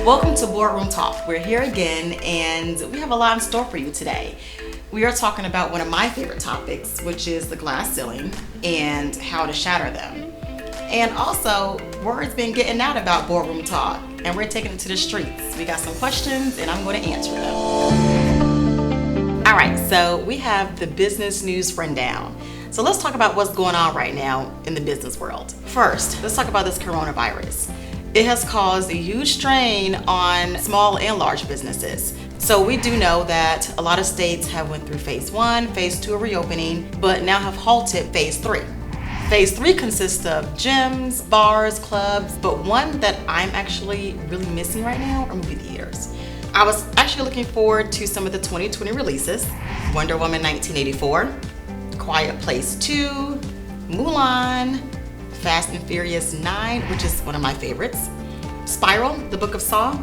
Welcome to Boardroom Talk. We're here again, and we have a lot in store for you today. We are talking about one of my favorite topics, which is the glass ceiling and how to shatter them. And also, word's been getting out about Boardroom Talk, and we're taking it to the streets. We got some questions, and I'm going to answer them. All right, so we have the business news rundown. So let's talk about what's going on right now in the business world. First, let's talk about this coronavirus. It has caused a huge strain on small and large businesses. So we do know that a lot of states have went through phase 1, phase 2 of reopening, but now have halted phase 3. Phase 3 consists of gyms, bars, clubs, but one that I'm actually really missing right now are movie theaters. I was actually looking forward to some of the 2020 releases: Wonder Woman 1984, Quiet Place 2, Mulan, Fast and Furious 9, which is one of my favorites, Spiral, the Book of Saw.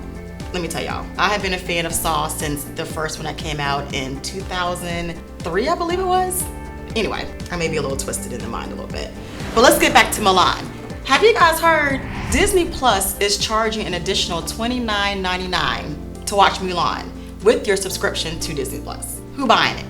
Let me tell y'all, I have been a fan of Saw since the first one that came out in 2003, I believe it was. Anyway, I may be a little twisted in the mind a little bit. But let's get back to Mulan. Have you guys heard Disney Plus is charging an additional $29.99 to watch Mulan with your subscription to Disney Plus? Who buying it?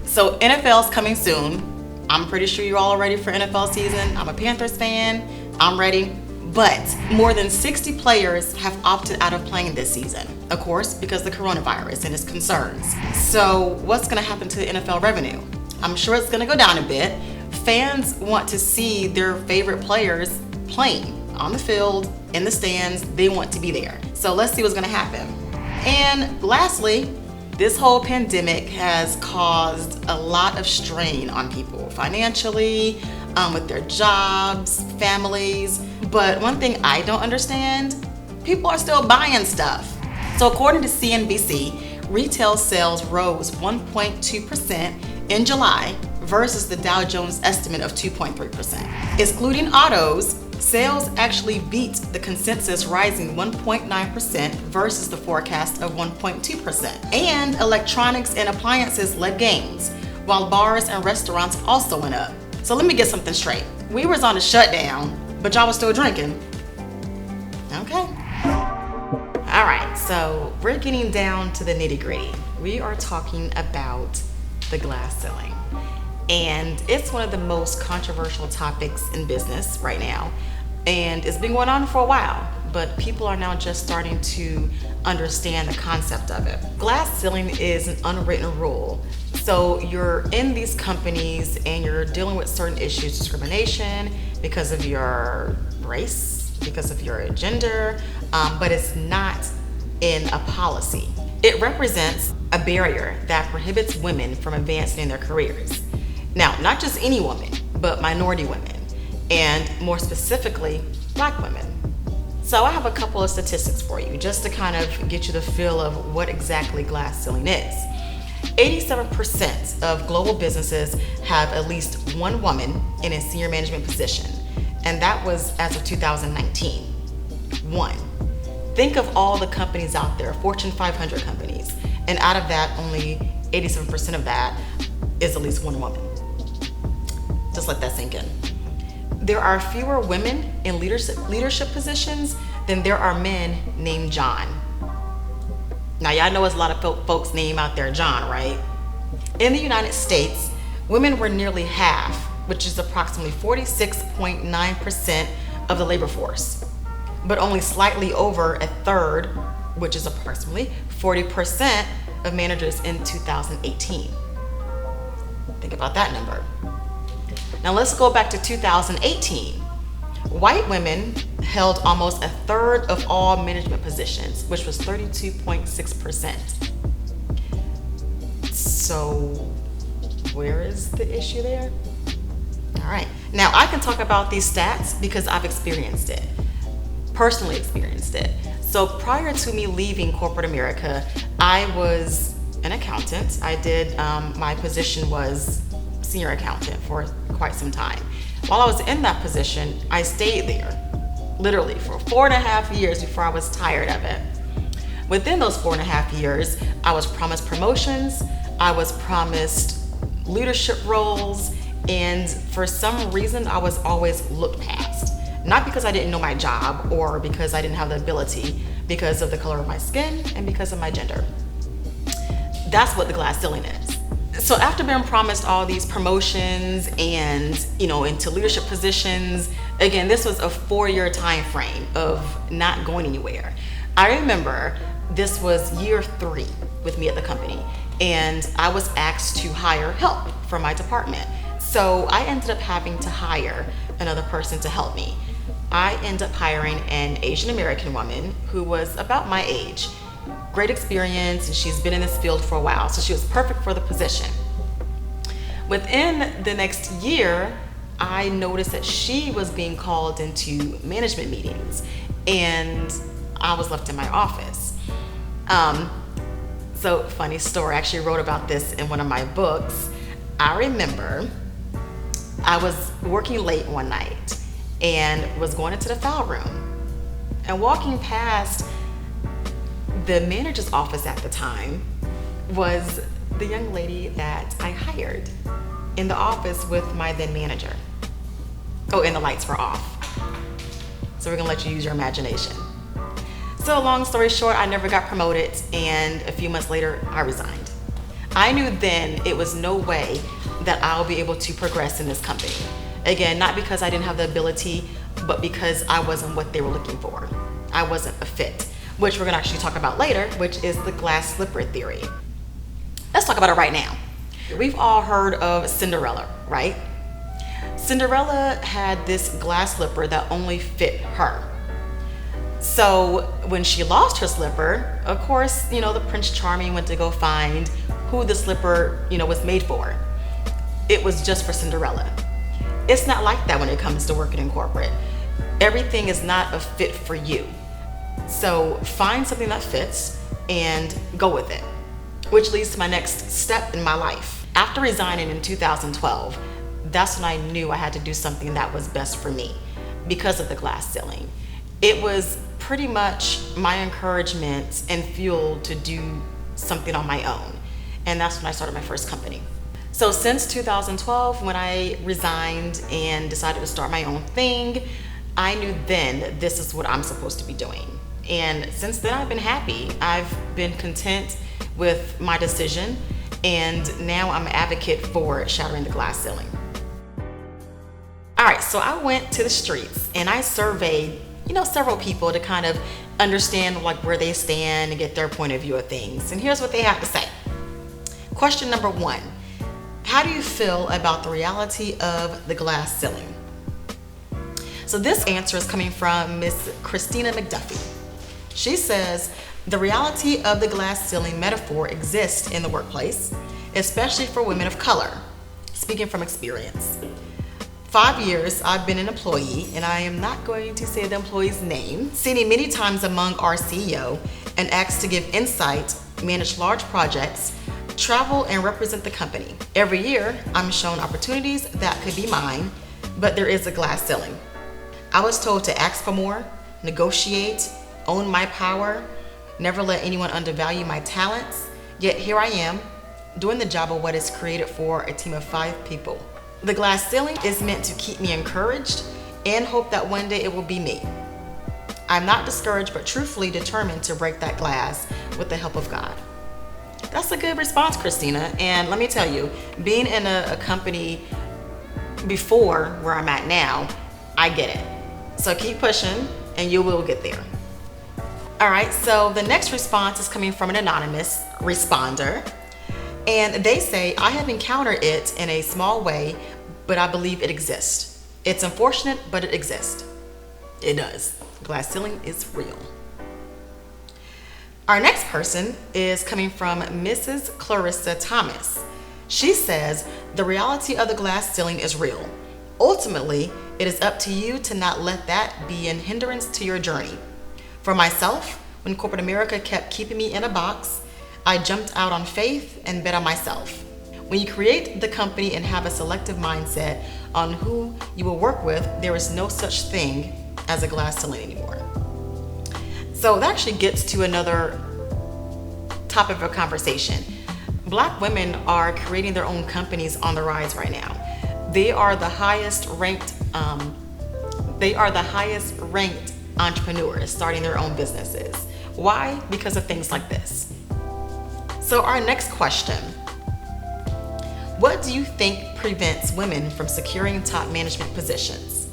So NFL's coming soon. I'm pretty sure you're all ready for NFL season. I'm a Panthers fan. I'm ready. But more than 60 players have opted out of playing this season, of course, because of the coronavirus and its concerns. So what's going to happen to the NFL revenue? I'm sure it's going to go down a bit. Fans want to see their favorite players playing on the field, in the stands. They want to be there. So let's see what's going to happen. And lastly, this whole pandemic has caused a lot of strain on people financially, with their jobs, families. But one thing I don't understand, people are still buying stuff. So according to CNBC, retail sales rose 1.2% in July versus the Dow Jones estimate of 2.3%. Excluding autos, sales actually beat the consensus, rising 1.9% versus the forecast of 1.2%. And electronics and appliances led gains, while bars and restaurants also went up. So let me get something straight. We was on a shutdown, but y'all was still drinking. Okay. All right, so we're getting down to the nitty-gritty. We are talking about the glass ceiling. And it's one of the most controversial topics in business right now. And it's been going on for a while, but people are now just starting to understand the concept of it. Glass ceiling is an unwritten rule. So you're in these companies and you're dealing with certain issues, discrimination because of your race, because of your gender, but it's not in a policy. It represents a barrier that prohibits women from advancing in their careers. Now, not just any woman, but minority women, and more specifically, Black women. So I have a couple of statistics for you just to kind of get you the feel of what exactly glass ceiling is. 87% of global businesses have at least one woman in a senior management position, and that was as of 2019. One. Think of all the companies out there, Fortune 500 companies, and out of that, only 87% of that is at least one woman. Just let that sink in. There are fewer women in leadership positions than there are men named John. Now, y'all know there's a lot of folks named out there John, right? In the United States, women were nearly half, which is approximately 46.9% of the labor force, but only slightly over a third, which is approximately 40% of managers in 2018. Think about that number. Now let's go back to 2018. White women held almost a third of all management positions, which was 32.6%. So where is the issue there? All right. Now I can talk about these stats because I've experienced it, personally experienced it. So prior to me leaving corporate America, I was an accountant. My position was senior accountant for quite some time. While I was in that position, I stayed there literally for 4.5 years before I was tired of it. Within those 4.5 years, I was promised promotions, I was promised leadership roles, and for some reason, I was always looked past. Not because I didn't know my job or because I didn't have the ability, because of the color of my skin and because of my gender. That's what the glass ceiling is. So after being promised all these promotions and, into leadership positions, again, this was a 4-year time frame of not going anywhere. I remember this was year 3 with me at the company, and I was asked to hire help for my department. So I ended up having to hire another person to help me. I ended up hiring an Asian American woman who was about my age. Great experience, and she's been in this field for a while, so she was perfect for the position. Within the next year, I noticed that she was being called into management meetings, and I was left in my office. So funny story, I actually wrote about this in one of my books. I remember I was working late one night and was going into the file room, and walking past the manager's office at the time was the young lady that I hired in the office with my then manager. Oh, and the lights were off. So we're gonna let you use your imagination. So long story short, I never got promoted, and a few months later, I resigned. I knew then it was no way that I'll be able to progress in this company. Again, not because I didn't have the ability, but because I wasn't what they were looking for. I wasn't a fit, which we're gonna actually talk about later, which is the glass slipper theory. Let's talk about it right now. We've all heard of Cinderella, right? Cinderella had this glass slipper that only fit her. So when she lost her slipper, of course, the Prince Charming went to go find who the slipper, was made for. It was just for Cinderella. It's not like that when it comes to working in corporate. Everything is not a fit for you. So find something that fits and go with it, which leads to my next step in my life. After resigning in 2012, that's when I knew I had to do something that was best for me because of the glass ceiling. It was pretty much my encouragement and fuel to do something on my own. And that's when I started my first company. So since 2012, when I resigned and decided to start my own thing, I knew then that this is what I'm supposed to be doing. And since then, I've been happy. I've been content with my decision, and now I'm an advocate for shattering the glass ceiling. All right, so I went to the streets and I surveyed, several people to kind of understand where they stand and get their point of view of things. And here's what they have to say. Question number 1, how do you feel about the reality of the glass ceiling? So this answer is coming from Miss Christina McDuffie. She says, the reality of the glass ceiling metaphor exists in the workplace, especially for women of color, speaking from experience. 5 years I've been an employee, and I am not going to say the employee's name, sitting many times among our CEO and asked to give insight, manage large projects, travel and represent the company. Every year I'm shown opportunities that could be mine, but there is a glass ceiling. I was told to ask for more, negotiate, own my power, never let anyone undervalue my talents, yet here I am, doing the job of what is created for a team of 5 people. The glass ceiling is meant to keep me encouraged and hope that one day it will be me. I'm not discouraged, but truthfully determined to break that glass with the help of God. That's a good response, Christina. And let me tell you, being in a company before where I'm at now, I get it. So keep pushing and you will get there. All right, so the next response is coming from an anonymous responder. And they say, I have encountered it in a small way, but I believe it exists. It's unfortunate, but it exists. It does. Glass ceiling is real. Our next person is coming from Mrs. Clarissa Thomas. She says, the reality of the glass ceiling is real. Ultimately, it is up to you to not let that be an hindrance to your journey. For myself, when corporate America kept keeping me in a box, I jumped out on faith and bet on myself. When you create the company and have a selective mindset on who you will work with, there is no such thing as a glass ceiling anymore. So that actually gets to another topic of conversation. Black women are creating their own companies on the rise right now. They are the highest ranked entrepreneurs starting their own businesses. Why? Because of things like this. So our next question: what do you think prevents women from securing top management positions?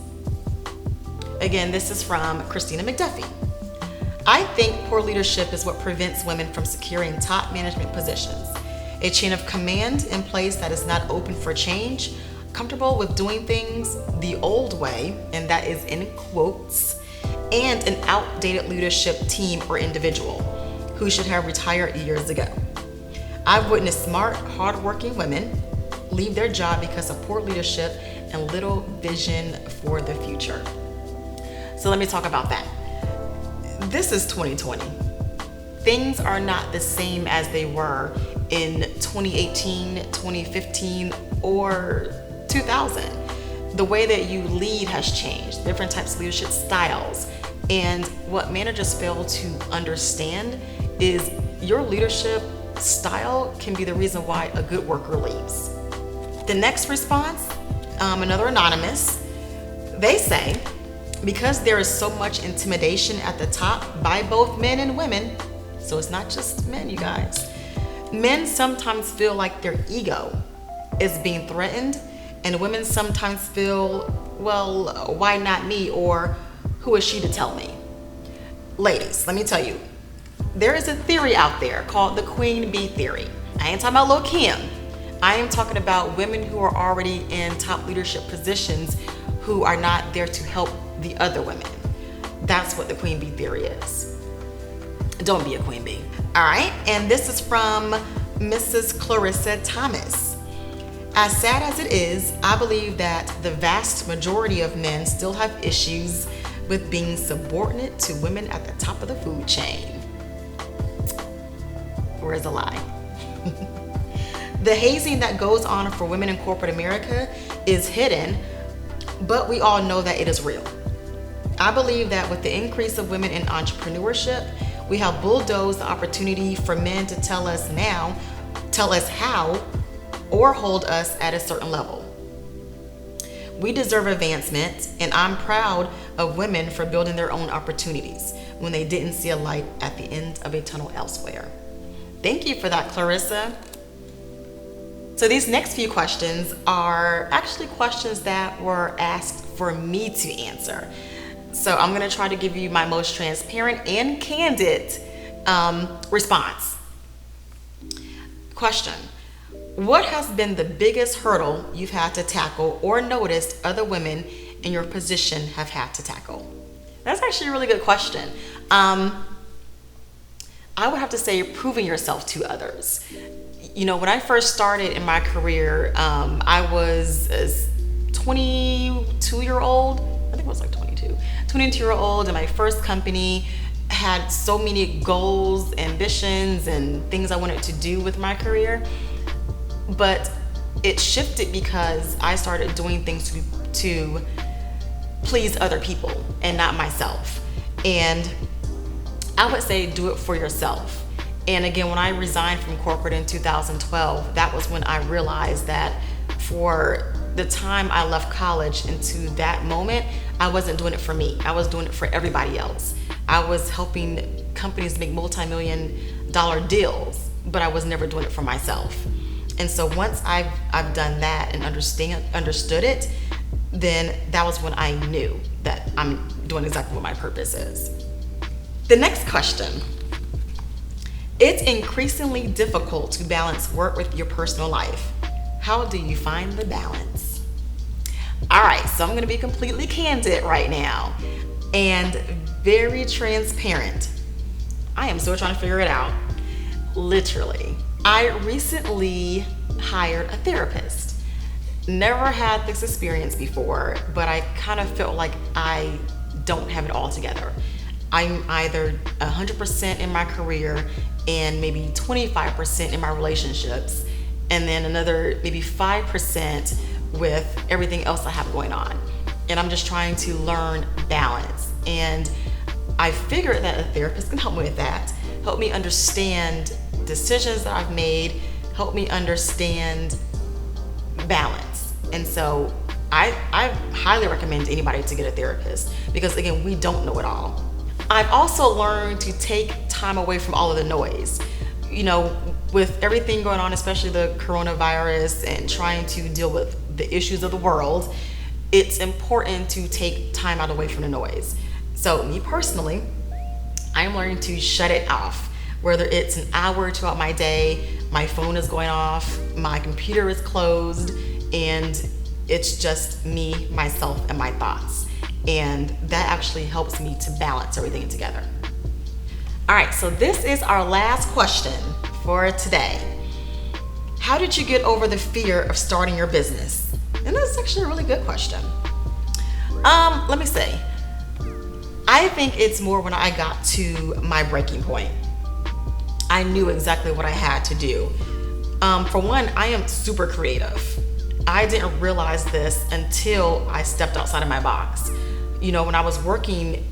Again, this is from Christina McDuffie. I think poor leadership is what prevents women from securing top management positions. A chain of command in place that is not open for change, comfortable with doing things the old way, and that is in quotes, and an outdated leadership team or individual who should have retired years ago. I've witnessed smart, hardworking women leave their job because of poor leadership and little vision for the future. So let me talk about that. This is 2020. Things are not the same as they were in 2018, 2015, or 2000. The way that you lead has changed, different types of leadership styles. And what managers fail to understand is your leadership style can be the reason why a good worker leaves. The next response, another anonymous, they say, because there is so much intimidation at the top by both men and women, so it's not just men, you guys. Men sometimes feel like their ego is being threatened, and women sometimes feel, well, why not me, or who is she to tell me? Ladies, let me tell you, there is a theory out there called the Queen Bee Theory. I ain't talking about Lil' Kim. I am talking about women who are already in top leadership positions who are not there to help the other women. That's what the Queen Bee Theory is. Don't be a queen bee. All right, and this is from Mrs. Clarissa Thomas. As sad as it is, I believe that the vast majority of men still have issues with being subordinate to women at the top of the food chain. Where's the lie? The hazing that goes on for women in corporate America is hidden, but we all know that it is real. I believe that with the increase of women in entrepreneurship, we have bulldozed the opportunity for men to tell us how, or hold us at a certain level. We deserve advancement, and I'm proud of women for building their own opportunities when they didn't see a light at the end of a tunnel elsewhere. Thank you for that, Clarissa. So these next few questions are actually questions that were asked for me to answer. So I'm going to try to give you my most transparent and candid response. Question: what has been the biggest hurdle you've had to tackle or noticed other women in your position have had to tackle? That's actually a really good question. I would have to say proving yourself to others. You know, when I first started in my career, I was a 22-year-old. I think it was like 22-year-old, and my first company had so many goals, ambitions, and things I wanted to do with my career. But it shifted because I started doing things to please other people and not myself. And I would say do it for yourself. And again, when I resigned from corporate in 2012, that was when I realized that for the time I left college into that moment, I wasn't doing it for me. I was doing it for everybody else. I was helping companies make multi-million-dollar deals, but I was never doing it for myself. And so once I've done that and understood it, then that was when I knew that I'm doing exactly what my purpose is. The next question: it's increasingly difficult to balance work with your personal life. How do you find the balance? All right, so I'm going to be completely candid right now and very transparent. I am still trying to figure it out. Literally. I recently hired a therapist. Never had this experience before, but I kind of felt like I don't have it all together. I'm either 100% in my career and maybe 25% in my relationships, and then another maybe 5% with everything else I have going on. And I'm just trying to learn balance. And I figured that a therapist can help me with that, help me understand decisions that I've made, help me understand balance. And so I highly recommend anybody to get a therapist because, again, we don't know it all. I've also learned to take time away from all of the noise. With everything going on, especially the coronavirus and trying to deal with the issues of the world, it's important to take time out away from the noise. So me personally, I'm learning to shut it off. Whether it's an hour throughout my day, my phone is going off, my computer is closed, and it's just me, myself, and my thoughts. And that actually helps me to balance everything together. All right, so this is our last question for today. How did you get over the fear of starting your business? And that's actually a really good question. Let me say, I think it's more when I got to my breaking point. I knew exactly what I had to do. For one, I am super creative. I didn't realize this until I stepped outside of my box. When I was working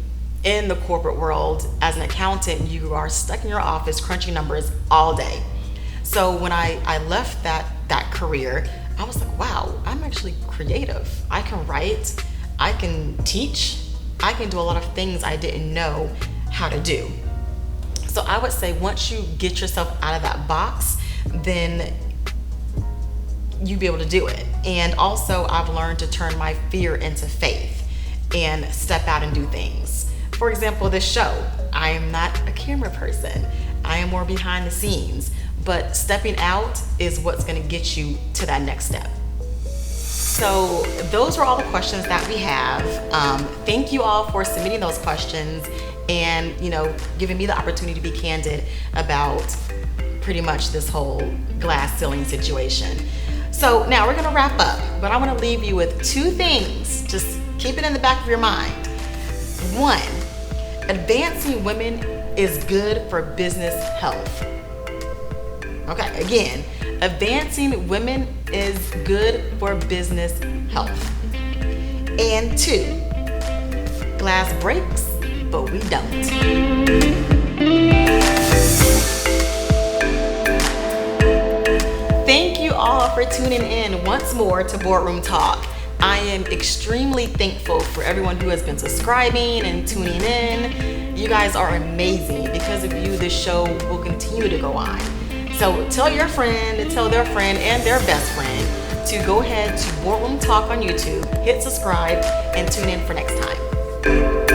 in the corporate world as an accountant, you are stuck in your office crunching numbers all day. So when I left that career, I was like, wow, I'm actually creative. I can write, I can teach, I can do a lot of things I didn't know how to do. So I would say once you get yourself out of that box, then you'll be able to do it. And also I've learned to turn my fear into faith and step out and do things. For example, this show, I am not a camera person. I am more behind the scenes, but stepping out is what's gonna get you to that next step. So those are all the questions that we have. Thank you all for submitting those questions and giving me the opportunity to be candid about pretty much this whole glass ceiling situation. So now we're gonna wrap up, but I wanna leave you with two things. Just keep it in the back of your mind. One, advancing women is good for business health. Okay, again, advancing women is good for business health. And two, glass breaks, but we don't. Thank you all for tuning in once more to Boardroom Talk. I am extremely thankful for everyone who has been subscribing and tuning in. You guys are amazing. Because of you, this show will continue to go on. So tell your friend to tell their friend and their best friend to go ahead to Boardroom Talk on YouTube, hit subscribe, and tune in for next time.